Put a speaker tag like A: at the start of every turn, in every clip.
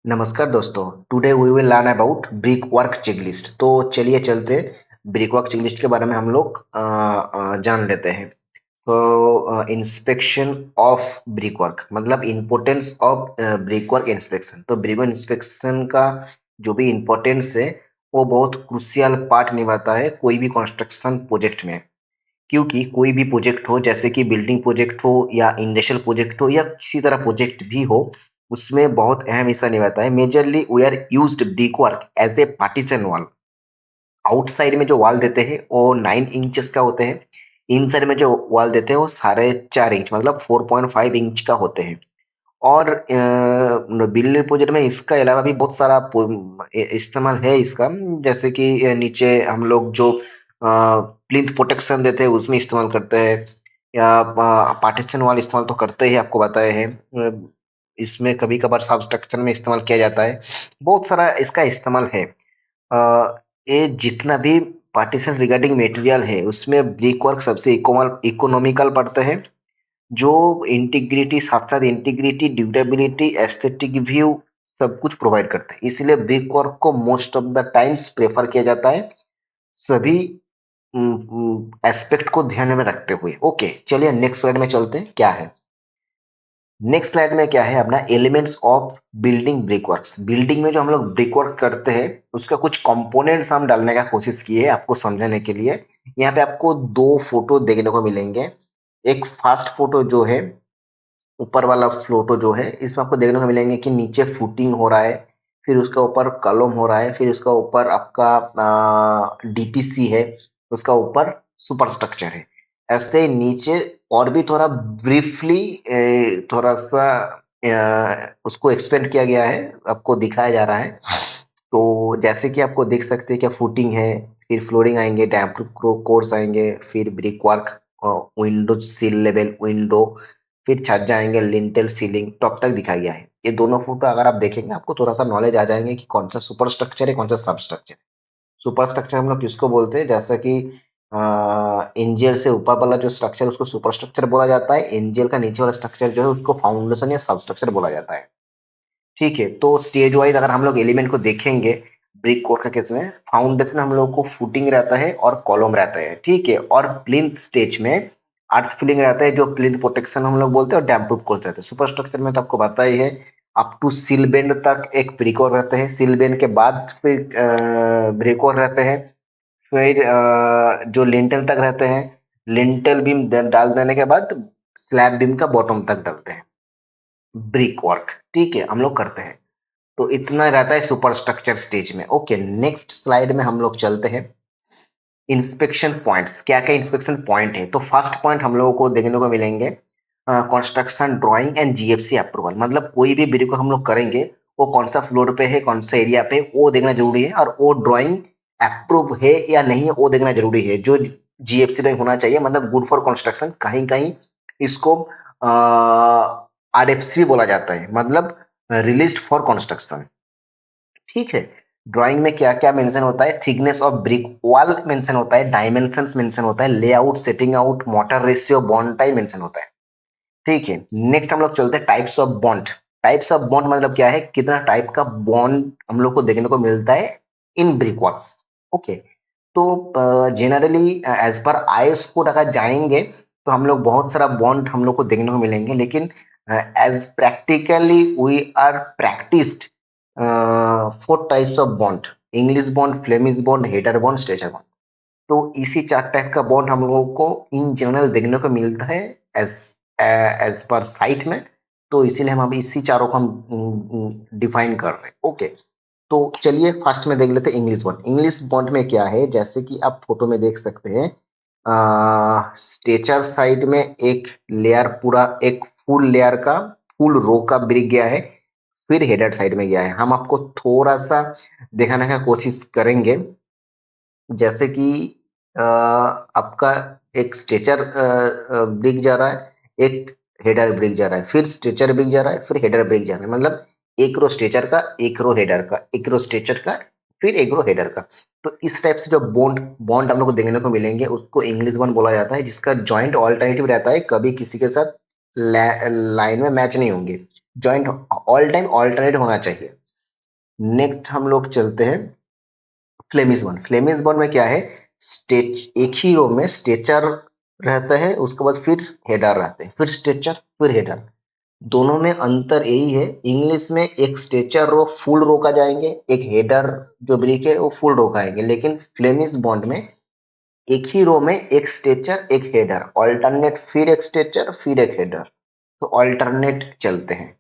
A: नमस्कार दोस्तों। Today we will learn about brick work checklist. तो चलिए चलते ब्रिक वर्क चेकलिस्ट के बारे में हम लोग जान लेते हैं। तो इंस्पेक्शन ऑफ ब्रिक वर्क मतलब importance of brick work inspection. तो ब्रिक वर्क इंस्पेक्शन का जो भी इम्पोर्टेंस है वो बहुत क्रूशियल पार्ट निभाता है कोई भी कंस्ट्रक्शन प्रोजेक्ट में। क्योंकि कोई भी प्रोजेक्ट हो जैसे कि बिल्डिंग प्रोजेक्ट हो या इंडस्ट्रियल प्रोजेक्ट हो या किसी तरह प्रोजेक्ट भी हो, उसमें बहुत अहम हिस्सा निभाता है। Majorly we are used brick work as a partition wall. Outside में जो वॉल देते हैं वो 9 इंचेस का होते हैं। इनसाइड में जो वॉल देते हैं वो 4.5 इंच मतलब 4.5 इंच का होते हैं। और बिल्डिंग प्रोजेक्ट में इसका अलावा भी बहुत सारा इस्तेमाल है इसका। जैसे कि नीचे हम लोग जो प्लिंथ प्रोटेक्शन देते हैं उसमें इस्तेमाल करते हैं, या पार्टीशन वॉल इस्तेमाल तो करते ही आपको बताए हैं। इसमें कभी कभार सब स्ट्रक्चर में इस्तेमाल किया जाता है। बहुत सारा इसका इस्तेमाल है। ये जितना भी पार्टीशन रिगार्डिंग मटेरियल है उसमें ब्रिक वर्क सबसे इकोनॉमिकल पड़ता है। जो इंटीग्रिटी साथ साथ इंटीग्रिटी ड्यूरेबिलिटी एस्थेटिक व्यू सब कुछ प्रोवाइड करता है, इसलिए ब्रिक वर्क को most of the times prefer किया जाता है सभी एस्पेक्ट को ध्यान में रखते हुए। ओके, चलिए नेक्स्ट स्लाइड में चलते हैं क्या है। नेक्स्ट स्लाइड में क्या है अपना एलिमेंट्स ऑफ बिल्डिंग ब्रिकवर्क्स। बिल्डिंग में जो हम लोग ब्रिकवर्क करते हैं उसका कुछ कंपोनेंट्स हम डालने का कोशिश किए आपको समझाने के लिए। यहाँ पे आपको दो फोटो देखने को मिलेंगे। एक फास्ट फोटो जो है, ऊपर वाला फोटो जो है, इसमें आपको देखने को मिलेंगे कि नीचे फुटिंग हो रहा है, फिर उसका ऊपर कॉलम हो रहा है, फिर उसका ऊपर आपका डीपीसी है, उसका ऊपर सुपर स्ट्रक्चर है। ऐसे नीचे और भी थोड़ा ब्रीफली थोड़ा सा उसको एक्सपेंड किया गया है, आपको दिखाया जा रहा है। तो जैसे कि आपको देख सकते हैं क्या फुटिंग है, फिर फ्लोरिंग आएंगे, डैम्प कोर्स आएंगे, फिर ब्रिक वर्क, विंडो सिल लेवल विंडो, फिर छत जाएंगे लिंटेल सीलिंग टॉप तक दिखाया गया है। ये दोनों फोटो अगर आप देखेंगे आपको थोड़ा सा नॉलेज आ जाएंगे कि कौन सा सुपर स्ट्रक्चर है कौन सा सब स्ट्रक्चर है। सुपर स्ट्रक्चर हम लोग किसको बोलते हैं, जैसा कि एनजीएल से ऊपर वाला जो स्ट्रक्चर उसको सुपर स्ट्रक्चर बोला जाता है, एनजीएल का नीचे वाला स्ट्रक्चर जो है उसको फाउंडेशन या सब स्ट्रक्चर बोला जाता है। ठीक है, तो स्टेज वाइज अगर हम लोग एलिमेंट को देखेंगे ब्रिक कोड का केस में, फाउंडेशन हम लोग को फुटिंग रहता है और कॉलम रहता है। ठीक है, और प्लिंथ स्टेज में अर्थ फिलिंग रहता है जो प्लिंथ प्रोटेक्शन हम लोग बोलते हैं, और डैम्प प्रूफ कोर्स रहता है। सुपर स्ट्रक्चर में तो आपको पता ही है, अप टू सिल बेंड तक एक ब्रिक रहते हैं, सिल बेंड के बाद फिर ब्रिक रहते हैं, फिर जो लिंटल तक रहते हैं, लिंटल बीम डाल देने के बाद स्लैब बीम का बॉटम तक डालते हैं ब्रिक वर्क। ठीक है, हम लोग करते हैं। तो इतना रहता है सुपर स्ट्रक्चर स्टेज में। ओके, नेक्स्ट स्लाइड में हम लोग चलते हैं। इंस्पेक्शन पॉइंट्स, क्या क्या इंस्पेक्शन पॉइंट है। तो फर्स्ट पॉइंट हम लोगों को देखने को मिलेंगे construction drawing and GFC approval. मतलब कोई भी बिल्डिंग को हम लोग करेंगे वो कौन सा फ्लोर पे है कौन सा एरिया पे वो देखना जरूरी है, और वो ड्राइंग अप्रूव है या नहीं है वो देखना जरूरी है। जो जीएफसी ड्राइंग होना चाहिए मतलब गुड फॉर कंस्ट्रक्शन। कहीं कहीं इसको आरएफसी भी बोला जाता है, मतलब रिलीज्ड फॉर कंस्ट्रक्शन। ठीक है, ड्राइंग में क्या क्या मेंशन होता है, thickness of brick wall mention होता है, डायमेंशंस मेंशन होता है, layout setting out motor ratio bond type mention होता है। ठीक है, नेक्स्ट हम लोग चलते हैं types of bond. Types of bond मतलब क्या है, कितना टाइप का बॉन्ड हम लोग को देखने को मिलता है इन ब्रिक वॉल्स। ओके, तो generally as per IS code अगर जाएंगे तो हम लोग बहुत सारा बॉन्ड हम लोग को देखने को मिलेंगे, लेकिन एज practically we are practised 4 types of bond: English bond, Flemish bond, header bond, stretcher bond. तो इसी 4 टाइप का बॉन्ड हम लोगों को इन जनरल देखने को मिलता है एज एज पर साइट में। तो इसीलिए हम अभी इसी चारों को हम डिफाइन कर रहे हैं। ओके, तो चलिए फर्स्ट में देख लेते हैं इंग्लिश बॉन्ड। इंग्लिश बॉन्ड में क्या है, जैसे कि आप फोटो में देख सकते हैं, स्ट्रेचर साइड में एक लेयर, पूरा एक फुल लेयर का फुल रो का ब्रिक गया है, फिर हेडर साइड में गया है। हम आपको थोड़ा सा दिखाने का कोशिश करेंगे। जैसे कि आपका एक स्ट्रेचर ब्रिक जा रहा है, एक हेडर ब्रिक जा रहा है, फिर स्ट्रेचर ब्रिक जा रहा है, फिर हेडर ब्रिक जा रहा है। मतलब एक रो स्ट्रेचर का, एक रो हेडर का, एक रो स्ट्रेचर का, फिर एक रो हेडर का। तो इस टाइप से जो बॉन्ड बॉन्ड हम लोग को देखने को मिलेंगे उसको इंग्लिश बॉन्ड बोला जाता है, जिसका जॉइंट ऑल्टरनेटिव रहता है, कभी किसी के साथ लाइन में मैच नहीं होंगे। जॉइंट ऑल टाइम ऑल्टरनेट होना चाहिए। नेक्स्ट हम लोग चलते हैं फ्लेमिश बॉन्ड। फ्लेमिश बॉन्ड में क्या है, स्टेच एक ही रो में स्ट्रेचर रहता है, उसके बाद फिर हेडर रहते हैं, फिर स्ट्रेचर फिर हेडर। दोनों में अंतर यही है, इंग्लिश में एक स्ट्रेचर रो फुल रो का जाएंगे, एक हेडर जो ब्रिक है वो फुल रो का आएंगे, लेकिन फ्लेमिश बॉन्ड में एक ही रो में एक स्ट्रेचर एक हेडर, ऑल्टरनेट, फिर एक स्ट्रेचर फिर एक हेडर, तो ऑल्टरनेट चलते हैं।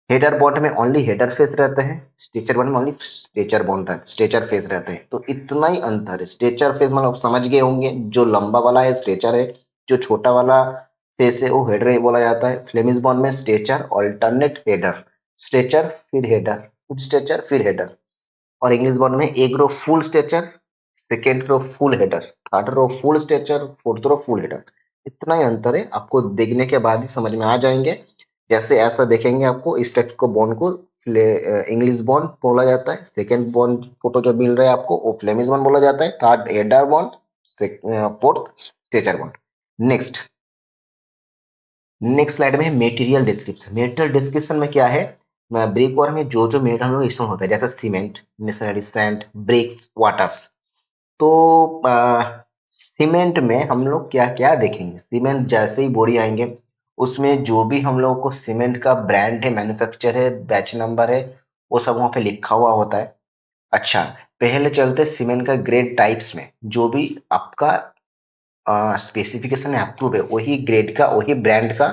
A: हेडर बॉन्ड में ओनली हेडर फेस रहते हैं, स्ट्रेचर बॉन्ड में only stretcher bond stretcher face रहते हैं, तो इतना ही अंतर है। स्ट्रेचर फेस मतलब समझ गए होंगे, जो लंबा वाला है स्ट्रेचर है, जो छोटा वाला फेस है वो हेडर बोला जाता है। फ्लेमिश बॉन्ड में स्ट्रेचर ऑल्टरनेट हेडर, स्ट्रेचर फिर हेडर, फिर स्ट्रेचर फिर हेडर। और इंग्लिश बॉन्ड में एक row full stretcher, second row full header, third row full stretcher, fourth row full header. इतना ही अंतर है, आपको देखने के बाद ही समझ में आ जाएंगे। जैसे ऐसा देखेंगे आपको, इस टाइप को बॉन्ड को इंग्लिश बॉन्ड बोला जाता है, सेकेंड बॉन्ड फोटो जो मिल रहा है आपको वो फ्लेमिश बॉन्ड बोला जाता है, third header bond, fourth stretcher bond. Next next slide में मटेरियल डिस्क्रिप्शन। मटेरियल डिस्क्रिप्शन में क्या है, ब्रिक वर्क में जो जो मटेरियल हम लोग इस्तेमाल होता है, जैसे cement, masonry sand, bricks, waters. तो सीमेंट में हम लोग क्या क्या देखेंगे, सीमेंट जैसे ही बोरी आएंगे उसमें जो भी हम लोग को सीमेंट का ब्रांड है, मैन्युफैक्चर है, बैच नंबर है, वो सब वहाँ पे लिखा हुआ होता है। अच्छा, पहले चलते सीमेंट का ग्रेड टाइप्स में, जो भी आपका स्पेसिफिकेशन में अप्रूव है वही ग्रेड का, वही ब्रांड का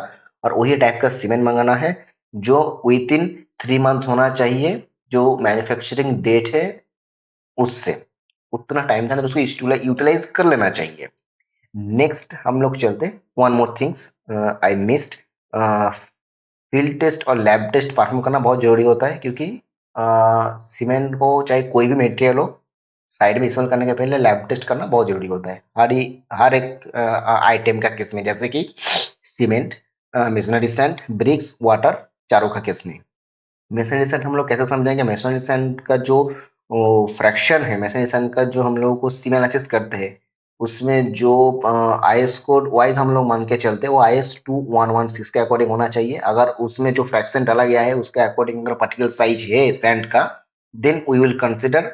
A: और वही टाइप का सीमेंट मंगाना है, जो विद इन 3 मंथ होना चाहिए, जो मैन्युफैक्चरिंग डेट है उससे उतना टाइम था ना, तो उसको यूटिलाइज कर लेना चाहिए। नेक्स्ट हम लोग चलते हैं, one more things I missed, field test और लैब टेस्ट परफॉर्म करना बहुत जरूरी होता है, क्योंकि सीमेंट को चाहे कोई भी मटेरियल हो, साइड में इस्तेमाल करने के पहले लैब टेस्ट करना बहुत जरूरी होता है, हर एक आइटम का केस में, जैसे कि cement, masonry sand, bricks, water, चारों का केस में। मेसनरी सेट हम लोग कैसे समझेंगे, मेसनरी सेट का जो फ्रैक्शन है, मेसनरी सेट का जो हम लोग को सीम एनालिसिस करते हैं, उसमें जो आईएस कोड वाइज हम लोग मान के चलते हैं, वो IS 2116 के अकॉर्डिंग होना चाहिए। अगर उसमें जो फ्रैक्शन डाला गया है उसके अकॉर्डिंग अगर पर्टिकुलर साइज है सैंड का, then we will consider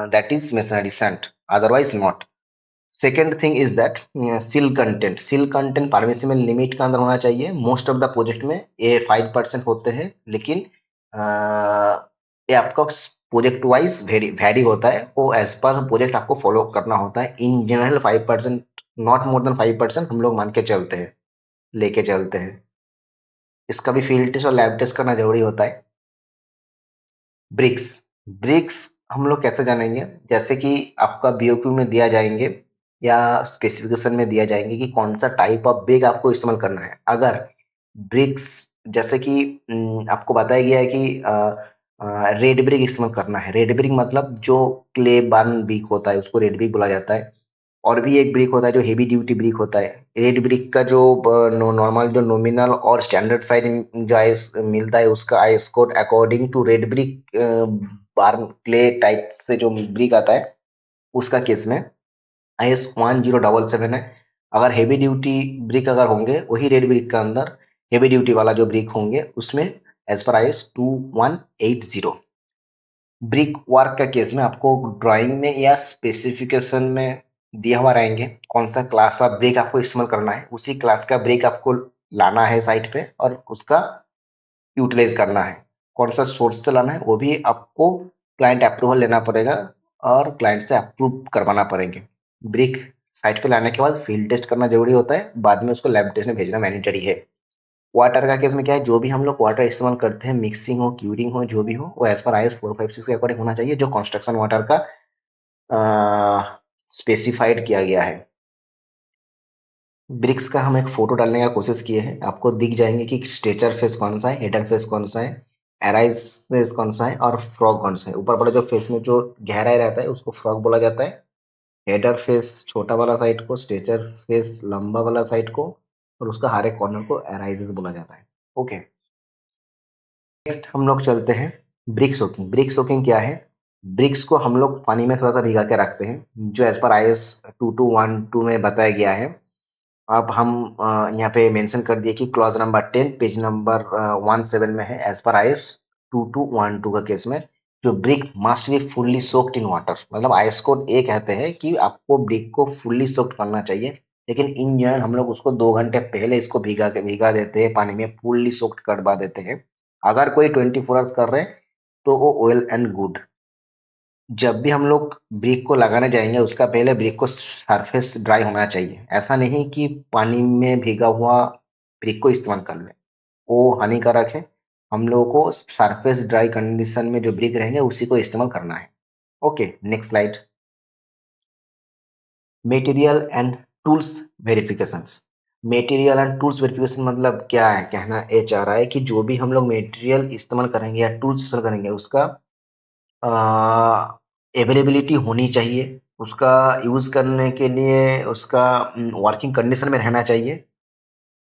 A: that is masonry sand, otherwise not. Second thing is that silt content, silt content permissible limit का अंदर होना चाहिए। मोस्ट ऑफ द प्रोजेक्ट में ये 5% होते हैं, लेकिन ये आपका प्रोजेक्ट वाइज वेरी होता है, वो एज पर प्रोजेक्ट आपको फॉलो करना होता है। In general 5%, not more than 5% हम लोग मान के चलते हैं, लेके चलते हैं। इसका भी फील्ड टेस्ट और लैब टेस्ट करना जरूरी होता है। ब्रिक्स, ब्रिक्स हम लोग कैसे जानेंगे, जैसे कि आपका बीओक्यू में दिया जाएंगे या स्पेसिफिकेशन में दिया जाएंगे कि कौन सा टाइप ऑफ ब्रिक आपको इस्तेमाल करना है। अगर ब्रिक्स जैसे कि आपको बताया गया है कि रेड ब्रिक इस्तेमाल करना है, रेड ब्रिक मतलब जो क्ले बर्न ब्रिक होता है उसको रेड ब्रिक बोला जाता है। और भी एक ब्रिक होता है जो हेवी ड्यूटी ब्रिक होता है। रेड ब्रिक का जो नॉर्मल जो नॉमिनल और स्टैंडर्ड साइज जो आइस मिलता है, उसका IS code according to red brick burnt clay type से जो ब्रिक आता है, उसका केस में IS 1077 है। अगर हेवी ड्यूटी ब्रिक अगर होंगे, वही रेड ब्रिक का अंदर हेवी ड्यूटी वाला जो ब्रिक होंगे उसमें as per IS 2180। Brick work का केस में आपको ड्राइंग में या स्पेसिफिकेशन में दिया हुआ रहेंगे कौन सा क्लास का ब्रेक आपको इस्तेमाल करना है, उसी क्लास का ब्रेक आपको लाना है साइट पे और उसका यूटिलाइज करना है। कौन सा सोर्स से लाना है वो भी आपको क्लाइंट अप्रूवल लेना पड़ेगा और क्लाइंट से अप्रूव करवाना पड़ेंगे। ब्रिक साइट पे लाने के बाद फील्ड टेस्ट करना जरूरी होता है, बाद में उसको लैब टेस्ट में भेजना मैंडेटरी है। वाटर का केस में क्या है, जो भी हम लोग वाटर इस्तेमाल करते हैं, मिक्सिंग हो क्यूरिंग हो जो भी हो, वो एज पर IS 456 के अकॉर्डिंग होना चाहिए, जो कंस्ट्रक्शन वाटर का स्पेसिफाइड किया गया है। ब्रिक्स का हम एक फोटो डालने का कोशिश किए हैं, आपको दिख जाएंगे कि स्ट्रेचर फेस कौन सा है, हेडर फेस कौन सा है, एराइज फेस कौन सा है और फ्रॉग कौन सा है। ऊपर वाला जो फेस में जो गहराई रहता है उसको फ्रॉग बोला जाता है, हेडर फेस छोटा वाला साइड को, स्ट्रेचर फेस लंबा वाला साइड को, और उसका हर एक कॉर्नर को एराइजेस बोला जाता है। ओके, नेक्स्ट हम लोग चलते हैं ब्रिक सोकिंग। ब्रिक सोकिंग क्या है, ब्रिक्स को हम लोग पानी में थोड़ा सा भिगा के रखते हैं, जो एज पर IS 2212 में बताया गया है। अब हम यहाँ पे मेंशन कर दिए कि क्लॉज नंबर 10 पेज नंबर 17 में है, एज पर IS 2212 का केस में जो brick must be fully soaked in water, मतलब आईएस कोड ये कहते हैं कि आपको ब्रिक को फुल्ली सोक्ड करना चाहिए, लेकिन इन जनरल हम लोग उसको 2 घंटे पहले इसको भिगा देते हैं पानी में, फुल्ली सोक्ड करवा देते हैं। अगर कोई 24 आवर्स कर रहे हैं तो वो वेल एंड गुड। जब भी हम लोग ब्रिक को लगाने जाएंगे उसका पहले ब्रिक को सरफेस ड्राई होना चाहिए, ऐसा नहीं कि पानी में भीगा हुआ ब्रिक को इस्तेमाल कर ले, वो हानिकारक है। हम लोगों को सरफेस ड्राई कंडीशन में जो ब्रिक रहेंगे उसी को इस्तेमाल करना है। Okay, next slide. Material and tools verifications. Material and tools verification मतलब क्या है, कहना ये चाह रहा है कि जो भी हम लोग मटेरियल इस्तेमाल करेंगे या टूल्स इस्तेमाल करेंगे उसका अवेलेबिलिटी होनी चाहिए, उसका यूज करने के लिए उसका वर्किंग कंडीशन में रहना चाहिए।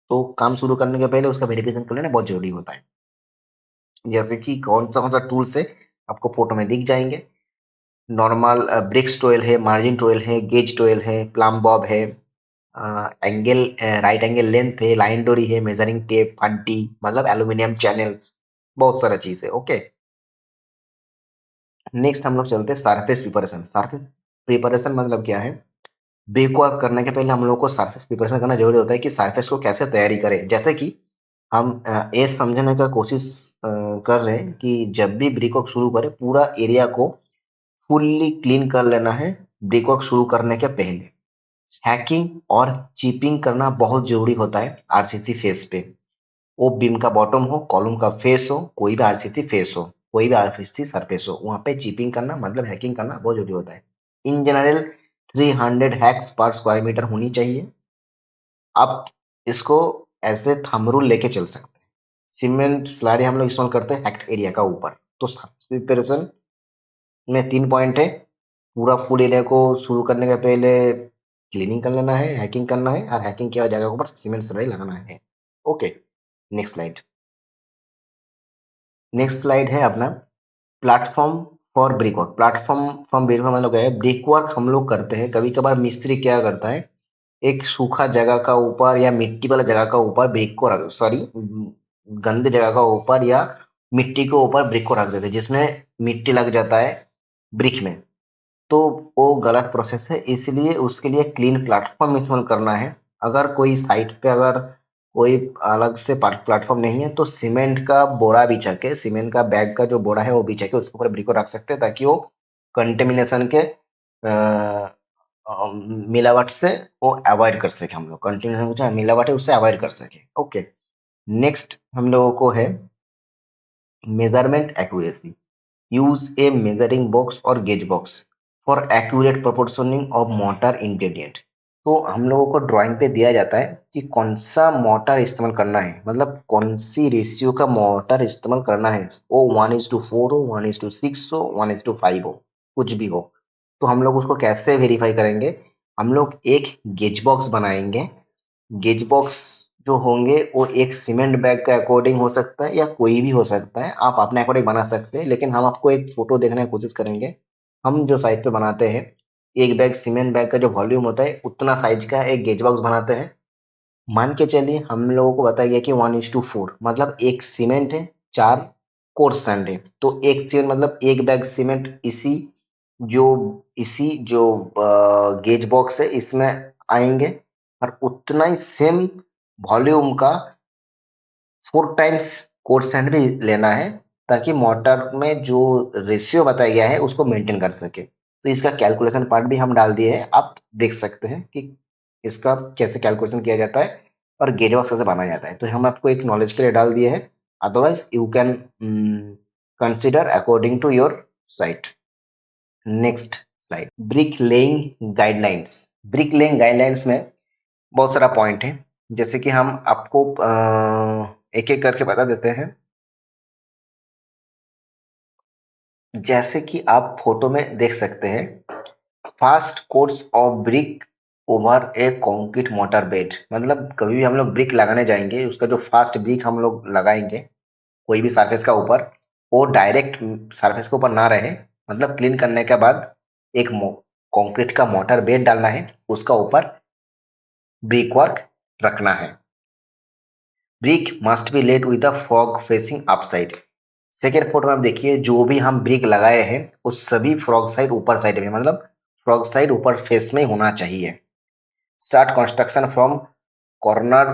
A: तो काम शुरू करने के पहले उसका वेरिफिकेशन कर लेना बहुत जरूरी होता है। जैसे कि कौन सा टूल्स है आपको फोटो में दिख जाएंगे। नॉर्मल ब्रिक्स टोयल है, मार्जिन टोयल है, गेज टोयल है, प्लम बॉब है, एंगल राइट एंगल लेंथ है, लाइन डोरी है, मेजरिंग टेप, फंटी मतलब एल्यूमिनियम चैनल्स, बहुत सारा चीज है। ओके, नेक्स्ट हम लोग चलते हैं सरफेस प्रिपरेशन। सरफेस प्रिपरेशन मतलब क्या है, ब्रेक वर्क करने के पहले हम लोग को सरफेस प्रिपरेशन करना जरूरी होता है कि सरफेस को कैसे तैयारी करें। जैसे कि हम ये समझने का कोशिश कर रहे हैं कि जब भी ब्रेक वर्क शुरू करें पूरा एरिया को फुल्ली क्लीन कर लेना है ब्रेक वर्क शुरू करने के पहले। हैकिंग और चिपिंग करना बहुत जरूरी होता है आरसीसी फेस पे, वो बीम का बॉटम हो, कॉलम का फेस हो, कोई भी आरसीसी फेस हो, कोई भी आरसीसी सरफेस हो, वहां पे चिपिंग करना मतलब हैकिंग करना बहुत जरूरी होता है। इन जनरल 300 हैक्स पर स्क्वायर मीटर होनी चाहिए। आप इसको ऐसे थंब रूल लेके चल सकते हैं। सीमेंट स्लैरी हम लोग इस्तेमाल करते हैं हैक्ड एरिया का ऊपर। तो प्रिपरेशन में 3 पॉइंट है। पूरा फुल एरिया को शुरू करने के पहले क्लीनिंग कर लेना है, हैकिंग करना है, और हैकिंग किया जगह के ऊपर सीमेंट स्लैरी लगाना है। Okay, next slide. Next slide है अपना platform for brick work. Platform for brick work मतलब क्या है, ब्रिक वर्क हम लोग करते हैं, कभी कभार मिस्त्री क्या करता है, एक सूखा जगह का ऊपर या मिट्टी वाला जगह का ऊपर ब्रिक को रख, सॉरी, गंदे जगह का ऊपर या मिट्टी के ऊपर ब्रिक को रख देते हैं जिसमें मिट्टी लग जाता है ब्रिक में। तो वो गलत प्रोसेस है, इसलिए उसके लिए क्लीन प्लेटफॉर्म इस्तेमाल करना है। अगर कोई साइट पे अगर कोई अलग से प्लेटफॉर्म नहीं है तो सीमेंट का बोरा बिछा के, सीमेंट का बैग का जो बोरा है वो बिछा के उसके ऊपर ब्रिक को रख सकते हैं ताकि वो कंटेमिनेशन के मिलावट से वो अवॉइड कर सके, हम लोग कंटेमिनेशन जो मिलावट है उससे अवॉइड कर सके। ओके, नेक्स्ट हम लोगों को है measurement accuracy. use a measuring box or gauge box for accurate proportioning of mortar ingredient। तो हम लोगों को ड्राइंग पे दिया जाता है कि कौन सा मोटर इस्तेमाल करना है, मतलब कौन सी रेशियो का मोटर इस्तेमाल करना है, वो 1:4 हो, 1:6 हो, 1:5 हो, कुछ भी हो। तो हम लोग उसको कैसे वेरीफाई करेंगे, हम लोग एक गेज बॉक्स बनाएंगे। गेज बॉक्स जो होंगे वो एक सीमेंट बैग के अकॉर्डिंग हो सकता है या कोई भी हो सकता है, आप अपने अकॉर्डिंग बना सकते हैं, लेकिन हम आपको एक फोटो देखने की कोशिश करेंगे। हम जो साइज पे बनाते हैं, एक बैग सीमेंट बैग का जो वॉल्यूम होता है उतना साइज का एक गेज बॉक्स बनाते हैं। मान के चलिए हम लोगों को बताया गया कि 1:4, मतलब एक सीमेंट है, 4 कोर्स सैंड है, तो एक सीमेंट मतलब एक बैग सीमेंट जो इसी जो गेज बॉक्स है इसमें आएंगे, और उतना ही सेम वॉल्यूम का 4 टाइम्स कोर्स सैंड भी लेना है ताकि मोटर में जो रेशियो बताया गया है उसको मेंटेन कर सके। तो इसका कैलकुलेशन पार्ट भी हम डाल दिए हैं, आप देख सकते हैं कि इसका कैसे कैलकुलेशन किया जाता है और गेज बॉक्स कैसे बनाया जाता है। तो हम आपको एक नॉलेज के लिए डाल दिए हैं, otherwise you can consider according to your site. Next slide, brick laying guidelines. Brick laying guidelines में बहुत सारा पॉइंट है, जैसे कि हम आपको एक एक करके बता देते हैं। जैसे कि आप फोटो में देख सकते हैं, fast course of brick over A concrete motor bed, मतलब कभी भी हम लोग ब्रिक लगाने जाएंगे उसका जो फास्ट ब्रिक हम लोग लगाएंगे कोई भी सरफेस का ऊपर, वो डायरेक्ट सरफेस के ऊपर ना रहे, मतलब क्लीन करने के बाद एक कंक्रीट का मोटर बेड डालना है, उसका ऊपर ब्रिक वर्क रखना है। Brick must be laid with the frog facing upside. Second photo में आप देखिए, जो भी हम ब्रिक लगाए हैं वो सभी फ्रॉग साइड ऊपर साइड में, मतलब फ्रॉग साइड ऊपर फेस में होना चाहिए। Start construction from corner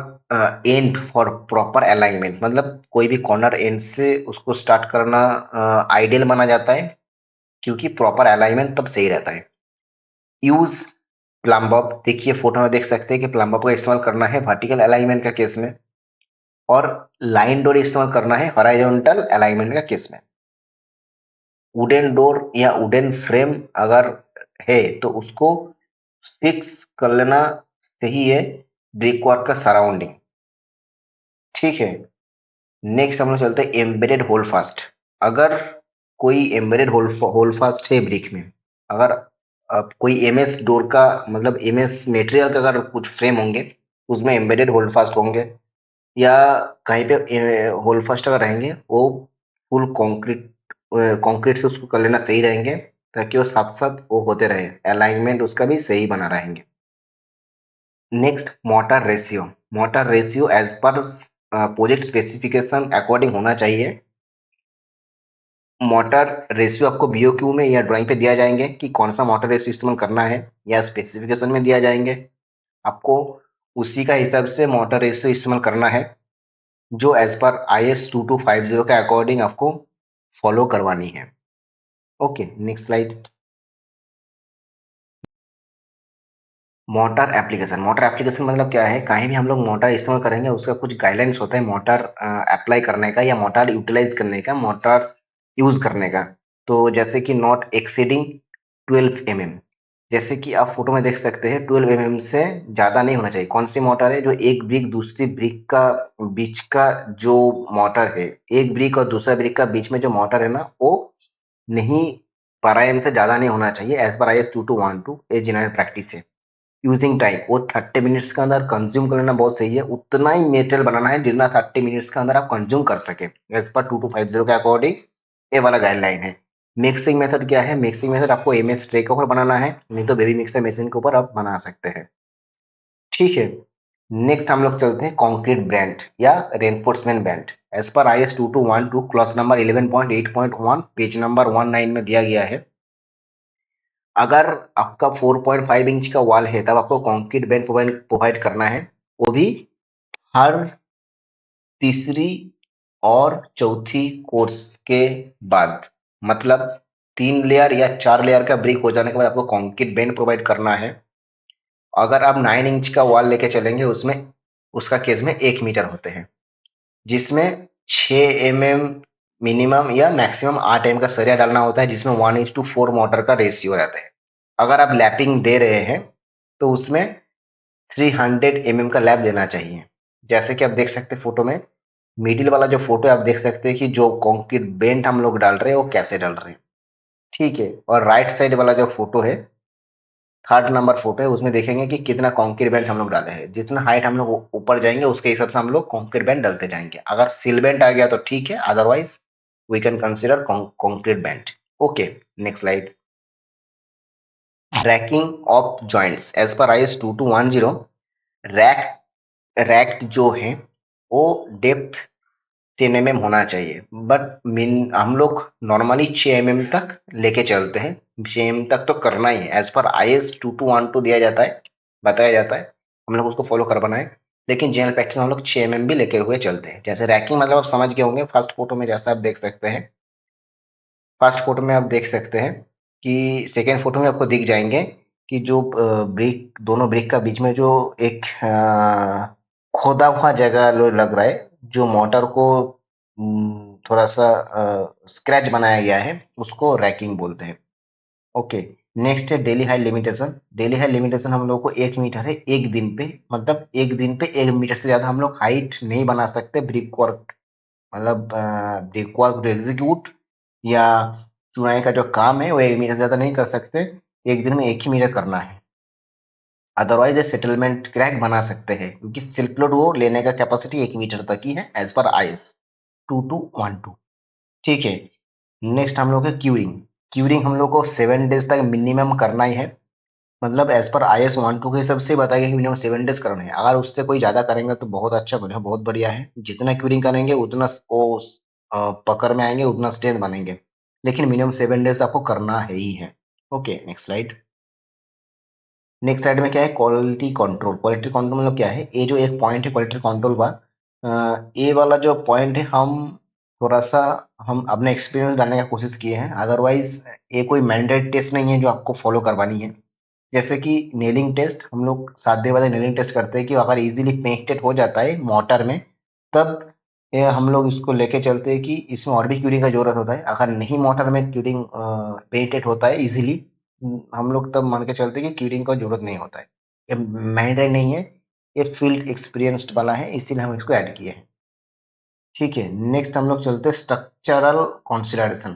A: and for proper alignment, मतलब कोई भी कॉर्नर एंड से उसको स्टार्ट करना आइडियल माना जाता है, क्योंकि प्रॉपर अलाइनमेंट तब सही रहता है। यूज प्लम्ब, देखिए फोटो में देख सकते हैं कि प्लम्ब का इस्तेमाल करना है वर्टिकल अलाइनमेंट का केस में, और लाइन डोर इस्तेमाल करना है हॉरिजॉन्टल अलाइनमेंट का केस में। वुडन डोर या वुडन फ्रेम अगर है तो उसको फिक्स कर लेना सही है, ब्रिक वर्क का सराउंडिंग। ठीक है, नेक्स्ट हम लोग चलते हैं एम्बेडेड होल फास्ट। अगर कोई एम्बेडेड होल फास्ट है ब्रिक में, अगर कोई एमएस डोर का मतलब एमएस मटेरियल का अगर कुछ फ्रेम होंगे उसमें एम्बेडेड होल्ड फास्ट होंगे, या कहीं पे होल्ड फास्ट अगर रहेंगे वो फुल कंक्रीट कंक्रीट से उसको कर लेना सही रहेंगे, ताकि वो साथ साथ वो होते रहे, अलाइनमेंट उसका भी सही बना रहेंगे। Next mortar ratio as per project specification according होना चाहिए। मोटर रेशियो आपको बीओक्यू में या ड्राइंग पे दिया जाएंगे कि कौन सा मोटर रेशियो इस्तेमाल करना है, या स्पेसिफिकेशन में दिया जाएंगे। आपको उसी का हिसाब से मोटर रेशियो इस्तेमाल करना है, जो एज पर IS 2250 के अकॉर्डिंग आपको फॉलो करवानी है। Okay, next slide. Motor application मतलब क्या है, कहीं भी हम लोग मोटर इस्तेमाल करेंगे उसका कुछ गाइडलाइंस होता है मोटर अप्लाई करने का, या मोटर यूटिलाइज करने का, मोटर यूज करने का। तो जैसे कि नॉट एक्सीडिंग 12 mm, जैसे कि आप फोटो में देख सकते हैं 12 mm से ज्यादा नहीं होना चाहिए। कौन सी मोटर है, जो एक ब्रिक दूसरी ब्रिक का बीच का जो मोटर है, एक ब्रिक और दूसरा ब्रिक का बीच में जो मोटर है ना, वो नहीं 12 mm से ज्यादा नहीं होना चाहिए, as per IS 2212 a general practice है। यूजिंग टाइम, वो 30 मिनट्स के अंदर कंज्यूम कर लेना बहुत सही है, उतना ही मेटेरियल बनाना है जितना 30 मिनट्स के अंदर आप कंज्यूम कर सके, एज पर 2250 के अकॉर्डिंग ये वाला गाइडलाइन है। मिक्सिंग मेथड क्या है, मिक्सिंग मेथड आपको एमएस ट्रे के ऊपर बनाना है, नहीं तो बेबी मिक्सर मशीन के ऊपर आप बना सकते हैं। ठीक है, नेक्स्ट हम लोग चलते हैं कंक्रीट बैंड या reinforcement band. As per IS 2212 clause number 11.8.1 page number 19 में दिया गया है, अगर आपका 4.5 इंच का वॉल है तब आपको कंक्रीट बैंड प्रोवाइड करना है, वो भी हर तीसरी और चौथी कोर्स के बाद, मतलब 3 लेयर या 4 लेयर का ब्रिक हो जाने के बाद आपको कंक्रीट बैंड प्रोवाइड करना है। अगर आप 9 इंच का वॉल लेके चलेंगे उसमें, उसका केस में 1 मीटर होते हैं, जिसमें 6 mm मिनिमम या मैक्सिमम 8 mm का सरिया डालना होता है, जिसमें 1:4 मोटर का रेशियो रहता है। अगर आप लैपिंग दे रहे हैं तो उसमें 300 mm का लैप देना चाहिए। जैसे कि आप देख सकते हैं फोटो में, मिडिल वाला जो फोटो है आप देख सकते हैं कि जो कंक्रीट बेंट हम लोग डाल रहे हैं वो कैसे डाल रहे हैं। ठीक है, और राइट साइड वाला जो फोटो है, थर्ड नंबर फोटो है, उसमें देखेंगे कि कितना कंक्रीट बेंट हम लोग डाले हैं। जितना हाइट हम लोग ऊपर जाएंगे उसके हिसाब से हम लोग कंक्रीट बेंट डालते जाएंगे। अगर सिल बेंट आ गया तो ठीक है, otherwise we can consider concrete band. Okay, next slide. Racking of joints as per IS 2210, rack racked जो है वो डेप्थ 10 mm होना चाहिए, बट मीन हम लोग नॉर्मली 6 mm तक लेके चलते हैं। 6 mm तक तो करना ही है, एज पर IS 2212 दिया जाता है, बताया जाता है, हम लोग उसको फॉलो करवाना है। लेकिन जनरल प्रैक्टिस में हम लोग 6 mm भी लेके हुए चलते हैं। जैसे रैकिंग मतलब आप समझ गए होंगे, फर्स्ट फोटो में जैसा आप देख सकते हैं, फर्स्ट फोटो में आप देख सकते हैं कि सेकेंड फोटो में आपको दिख जाएंगे कि जो ब्रिक, दोनों ब्रिक का बीच में जो एक खोदा हुआ जगह लग रहा है, जो मोटर को थोड़ा सा स्क्रैच बनाया गया है, उसको रैकिंग बोलते हैं। ओके, नेक्स्ट है daily height limitation. Daily height limitation हम लोग को 1 मीटर है एक दिन पे, मतलब एक दिन पे 1 मीटर से ज्यादा हम लोग हाइट नहीं बना सकते ब्रिक वर्क, मतलब ब्रिक वर्क टू एग्जीक्यूट या चुनाई का जो काम है वो 1 मीटर से ज्यादा नहीं कर सकते, एक दिन में 1 ही मीटर करना है। अदरवाइज ये सेटलमेंट क्रैक बना सकते हैं, क्योंकि सिल्क लोड वो लेने का कैपेसिटी 1 मीटर तक ही है, एज पर IS 2212। ठीक है, नेक्स्ट हम लोग है क्यूरिंग। क्यूरिंग हम लोग को 7 डेज तक मिनिमम करना ही है, मतलब एज पर IS 12 के हिसाब से बताया गया कि मिनिमम 7 डेज करना है। अगर उससे कोई ज्यादा करेंगे तो बहुत अच्छा बढ़िया, बहुत बढ़िया है, जितना क्यूरिंग करेंगे उतना पकड़ में आएंगे उतना स्ट्रेंथ बनेंगे, लेकिन मिनिमम 7 डेज आपको करना है ही है। Okay, next slide. Next slide में क्या है, क्वालिटी कंट्रोल। क्वालिटी कंट्रोल मतलब क्या है, ये जो एक पॉइंट है क्वालिटी कंट्रोल का, ये वाला जो पॉइंट है हम थोड़ा सा हम अपने एक्सपीरियंस डालने का कोशिश किए हैं, अदरवाइज ये कोई मैंडेट टेस्ट नहीं है जो आपको फॉलो करवानी है। जैसे कि नेलिंग टेस्ट, हम लोग सादे वाले नेलिंग टेस्ट करते हैं कि अगर इजीली पेनिट्रेट हो जाता है मोर्टार में, तब ये हम लोग इसको लेके चलते हैं कि इसमें और भी क्यूरिंग का जरूरत होता है। अगर नहीं मोर्टार में क्यूरिंग पेनिट्रेट होता है इजीली, हम लोग तब मान के चलते हैं कि क्यूरिंग का जरूरत नहीं होता है। ये मैंडेटरी नहीं है, ये फील्ड एक्सपीरियंस्ड वाला है, इसीलिए हम इसको ऐड किए हैं। ठीक है, नेक्स्ट हम लोग चलते हैं स्ट्रक्चरल कंसिडरेशन।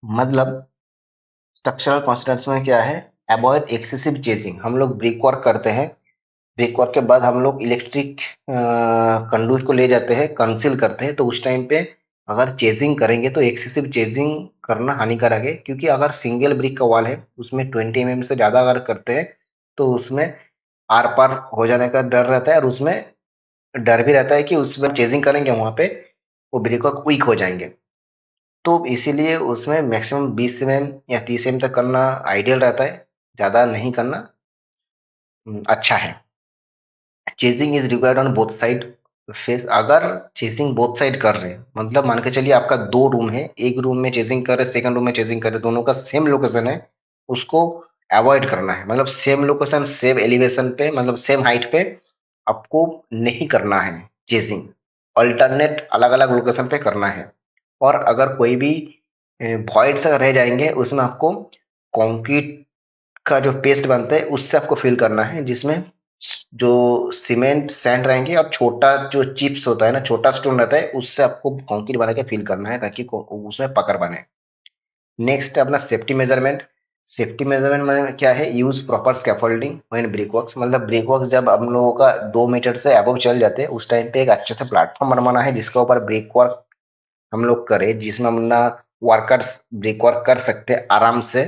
A: मतलब स्ट्रक्चरल कंसिडरेशन में क्या है, अवॉइड एक्सेसिव चेजिंग। हम लोग ब्रिक वर्क करते हैं, ब्रिक वर्क के बाद हम लोग इलेक्ट्रिक कंडूट को ले जाते हैं, कंसील करते हैं, तो उस टाइम पे अगर चेजिंग करेंगे तो एक्सेसिव चेजिंग करना हानिकारक है, क्योंकि अगर सिंगल ब्रिक का वॉल है उसमें 20 mm से ज्यादा अगर करते हैं तो उसमें आर पार हो जाने का डर रहता है, और उसमें डर भी रहता है कि उसमें चेजिंग करेंगे वहां पे वो ब्रिक वर्क वीक हो जाएंगे। तो इसीलिए उसमें मैक्सिमम 20 mm या 30 mm तक करना आइडियल रहता है, ज्यादा नहीं करना अच्छा है। Chasing is required on both side face. अगर चेजिंग बोथ साइड कर रहे हैं, मतलब मान के चलिए आपका दो रूम है, एक रूम में चेजिंग कर रहे, सेकंड रूम में चेजिंग कर रहे, दोनों का सेम लोकेशन है, उसको अवॉइड करना है। मतलब सेम लोकेशन सेम एलिवेशन पे, मतलब सेम हाइट पे आपको नहीं करना है चेजिंग, अल्टरनेट अलग अलग लोकेशन पे करना है। और अगर कोई भी वॉइड्स अगर रह जाएंगे उसमें आपको कंक्रीट का जो पेस्ट बनता है उससे आपको फिल करना है, जिसमें जो सीमेंट सैंड रहेंगे और छोटा जो चिप्स होता है ना, छोटा स्टोन रहता है, उससे आपको कंक्रीट बना के फिल करना है ताकि उसमें पकड़ बने। नेक्स्ट अपना सेफ्टी मेजरमेंट। सेफ्टी मेजरमेंट में क्या है, use proper scaffolding when brick works. मतलब ब्रिक वर्क्स जब हम लोगों का 2 मीटर से अबव चल जाते हैं उस टाइम पे एक अच्छे से प्लेटफॉर्म बनवाना है जिसके ऊपर ब्रिक वर्क हम लोग करें, जिसमें अपना वर्कर्स ब्रिक वर्क कर सकते हैं आराम से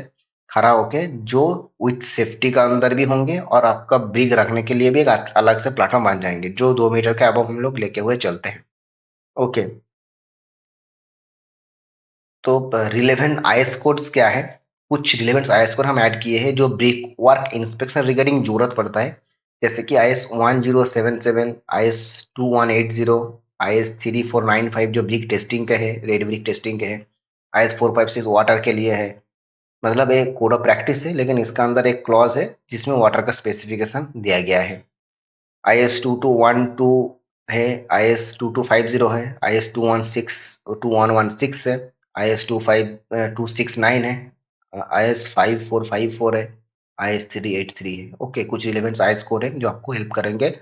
A: खड़ा होके, जो विथ सेफ्टी का अंदर भी होंगे और आपका ब्रिक रखने के लिए भी एक अलग से प्लेटफॉर्म बन जाएंगे जो 2 मीटर के अबव हम लोग लेके हुए चलते हैं। ओके, तो रिलेवेंट आईएस कोड्स क्या है, कुछ रिलेवेंट आईएस कोड हम ऐड किए हैं जो ब्रिक वर्क इंस्पेक्शन रिगार्डिंग जरूरत पड़ता है, जैसे कि IS 1077, IS 2180, IS 3495 जो ब्रिक टेस्टिंग का है, रेड ब्रिक टेस्टिंग के है, IS 456 वाटर के लिए है। मतलब एक कोड ऑफ प्रैक्टिस है, लेकिन इसका अंदर एक क्लॉज है जिसमें वाटर का स्पेसिफिकेशन दिया गया है। IS 2212 है, IS 2250 है, IS 2116 है, IS 25269 है, IS 5454 है, IS 383 है। ओके, कुछ रिलेवेंट आईएस कोड है जो आपको हेल्प करेंगे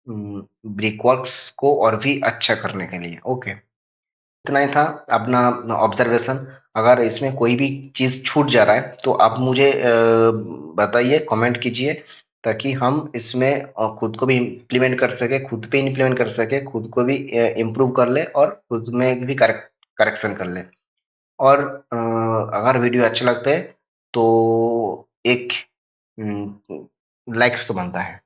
A: ब्रिकवर्क्स को और भी अच्छा करने के लिए। ओके, इतना ही था अपना ऑब्जर्वेशन। अगर इसमें कोई भी चीज छूट जा रहा है तो आप मुझे बताइए, कमेंट कीजिए, ताकि हम इसमें खुद को भी इम्प्लीमेंट कर सके, खुद पे इम्प्लीमेंट कर सके, खुद को भी इम्प्रूव कर ले और खुद में भी करेक्शन कर ले। और अगर वीडियो अच्छा लगता है तो एक लाइक्स तो बनता है।